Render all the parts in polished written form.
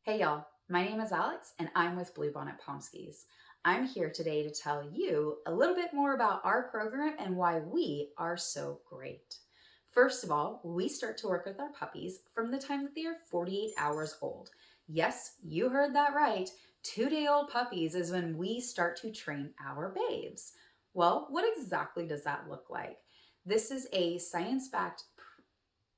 Hey y'all, my name is Alex and I'm with Bluebonnet Pomskies. I'm here today to tell you a little bit more about our program and why we are so great. First of all, we start to work with our puppies from the time that they are 48 hours old. Yes, you heard that right. 2-day-old puppies is when we start to train our babes. Well, what exactly does that look like? This is a science-backed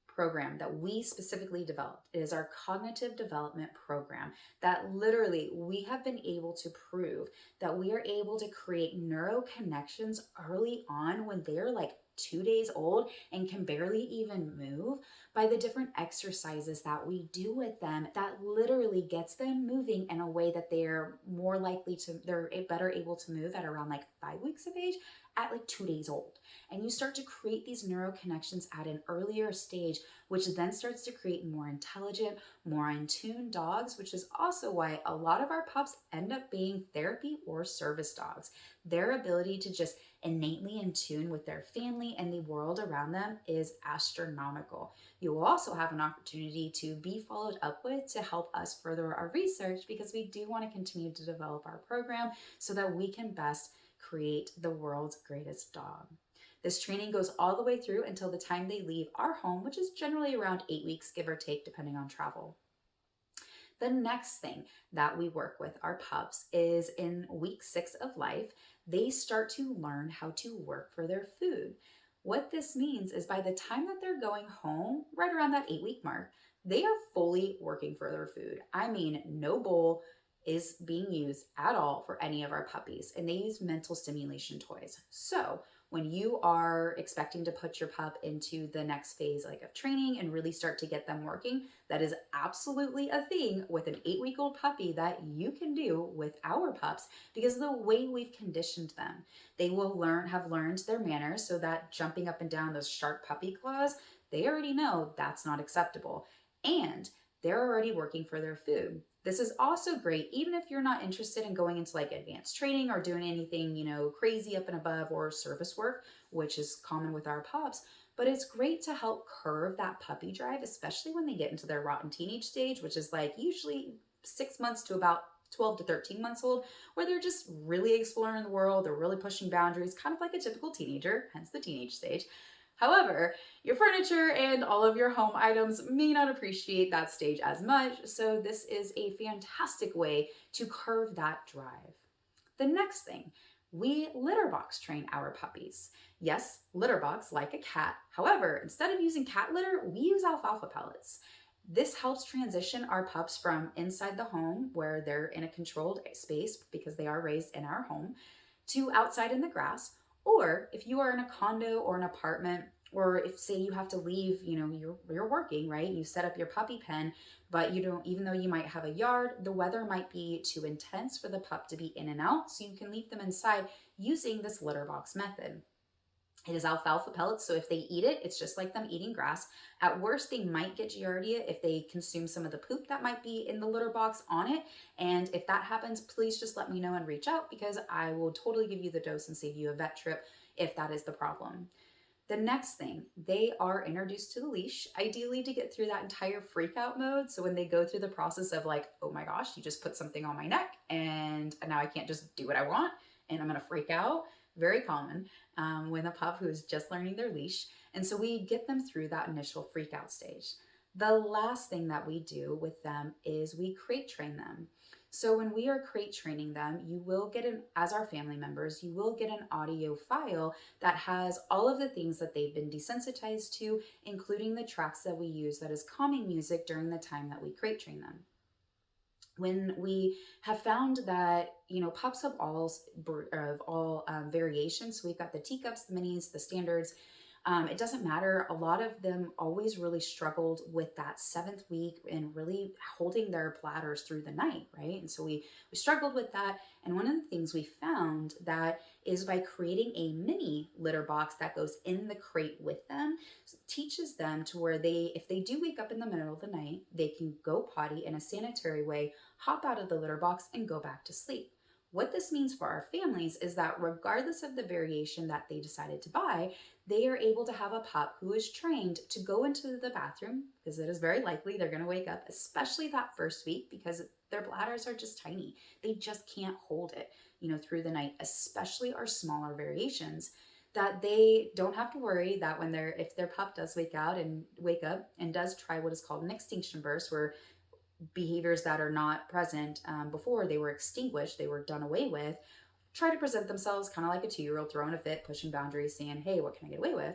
program that we specifically developed. It is our cognitive development program that literally we have been able to prove that we are able to create neuro connections early on when they're like 2 days old and can barely even move by the different exercises that we do with them that literally gets them moving in a way that they're more likely to, they're better able to move at around like 5 weeks of age at like 2 days old. And you start to create these neural connections at an earlier stage, which then starts to create more intelligent, more in tune dogs, which is also why a lot of our pups end up being therapy or service dogs. Their ability to just innately in tune with their family and the world around them is astronomical. You will also have an opportunity to be followed up with to help us further our research because we do want to continue to develop our program so that we can best create the world's greatest dog. This training goes all the way through until the time they leave our home, which is generally around 8 weeks, give or take, depending on travel. The next thing that we work with our pups is in week 6 of life, they start to learn how to work for their food. What this means is by the time that they're going home, right around that 8 week mark, they are fully working for their food. I mean, no bowl is being used at all for any of our puppies, and they use mental stimulation toys. So, when you are expecting to put your pup into the next phase like of training and really start to get them working, that is absolutely a thing with an 8 week old puppy that you can do with our pups because of the way we've conditioned them. They will have learned their manners so that jumping up and down those sharp puppy claws, they already know that's not acceptable. And they're already working for their food. This is also great even if you're not interested in going into like advanced training or doing anything, crazy up and above or service work, which is common with our pups. But it's great to help curve that puppy drive, especially when they get into their rotten teenage stage, which is like usually 6 months to about 12 to 13 months old, where they're just really exploring the world, they're really pushing boundaries, kind of like a typical teenager, hence the teenage stage. However, your furniture and all of your home items may not appreciate that stage as much, so this is a fantastic way to curve that drive. The next thing, we litter box train our puppies. Yes, litter box like a cat. However, instead of using cat litter, we use alfalfa pellets. This helps transition our pups from inside the home, where they're in a controlled space because they are raised in our home, to outside in the grass. Or if you are in a condo or an apartment, or if say you have to leave, you're working, right? You set up your puppy pen, but you don't, even though you might have a yard, the weather might be too intense for the pup to be in and out. So you can leave them inside using this litter box method. It is alfalfa pellets, so if they eat it, it's just like them eating grass. At worst, they might get giardia if they consume some of the poop that might be in the litter box on it. And if that happens, please just let me know and reach out because I will totally give you the dose and save you a vet trip if that is the problem. The next thing, they are introduced to the leash, ideally to get through that entire freak out mode. So when they go through the process of like, oh my gosh, you just put something on my neck and now I can't just do what I want and I'm going to freak out. Very common when a pup who is just learning their leash. And so we get them through that initial freak out stage. The last thing that we do with them is we crate train them. So when we are crate training them, you will get as our family members, you will get an audio file that has all of the things that they've been desensitized to, including the tracks that we use that is calming music during the time that we crate train them. When we have found that pups of all variations, so we've got the teacups, the minis, the standards, it doesn't matter. A lot of them always really struggled with that 7th week and really holding their bladders through the night, right? And so we struggled with that. And one of the things we found that is by creating a mini litter box that goes in the crate with them, teaches them to where if they do wake up in the middle of the night, they can go potty in a sanitary way, hop out of the litter box and go back to sleep. What this means for our families is that regardless of the variation that they decided to buy, they are able to have a pup who is trained to go into the bathroom because it is very likely they're going to wake up, especially that first week because their bladders are just tiny. They just can't hold it, through the night, especially our smaller variations, that they don't have to worry that if their pup does wake up and does try what is called an extinction burst, where behaviors that are not present before they were extinguished, they were done away with, try to present themselves kind of like a 2-year-old throwing a fit, pushing boundaries, saying, hey, what can I get away with?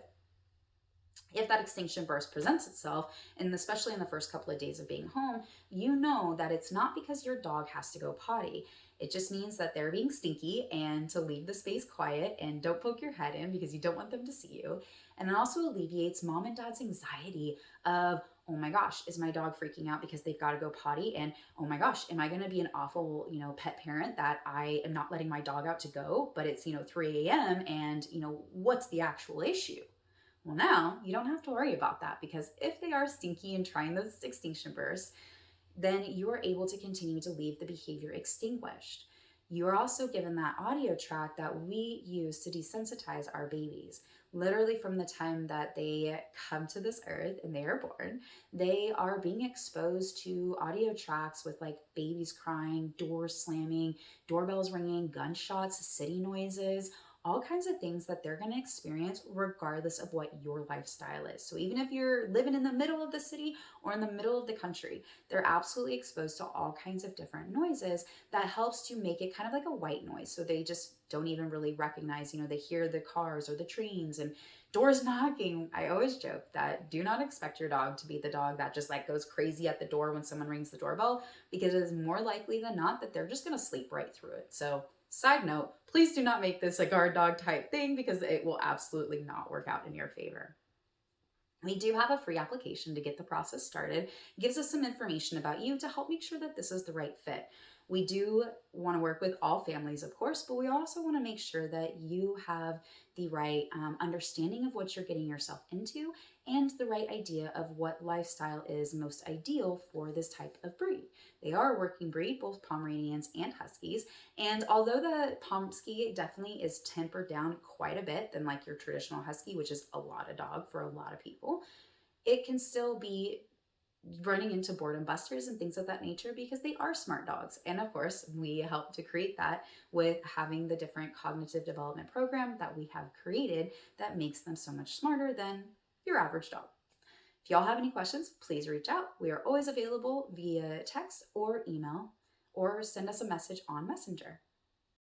If that extinction burst presents itself, and especially in the first couple of days of being home, you know that it's not because your dog has to go potty. It just means that they're being stinky and to leave the space quiet and don't poke your head in because you don't want them to see you. And it also alleviates mom and dad's anxiety of, oh my gosh, is my dog freaking out because they've got to go potty? And oh my gosh, am I going to be an awful, pet parent that I am not letting my dog out to go, but it's, 3 a.m. and, what's the actual issue? Well, now you don't have to worry about that because if they are stinky and trying those extinction bursts, then you are able to continue to leave the behavior extinguished. You are also given that audio track that we use to desensitize our babies. Literally from the time that they come to this earth and they are born, they are being exposed to audio tracks with like babies crying, doors slamming, doorbells ringing, gunshots, city noises, all kinds of things that they're going to experience regardless of what your lifestyle is. So even if you're living in the middle of the city or in the middle of the country, they're absolutely exposed to all kinds of different noises that helps to make it kind of like a white noise. So they just don't even really recognize, they hear the cars or the trains and doors knocking. I always joke that do not expect your dog to be the dog that just like goes crazy at the door when someone rings the doorbell, because it is more likely than not that they're just going to sleep right through it. So side note, please do not make this a guard dog type thing because it will absolutely not work out in your favor. We do have a free application to get the process started. It gives us some information about you to help make sure that this is the right fit. We do want to work with all families, of course, but we also want to make sure that you have the right understanding of what you're getting yourself into and the right idea of what lifestyle is most ideal for this type of breed. They are a working breed, both Pomeranians and Huskies. And although the Pomsky definitely is tempered down quite a bit than like your traditional Husky, which is a lot of dog for a lot of people, it can still be running into boredom busters and things of that nature because they are smart dogs. And of course, we help to create that with having the different cognitive development program that we have created that makes them so much smarter than your average dog. If y'all have any questions, please reach out. We are always available via text or email, or send us a message on Messenger.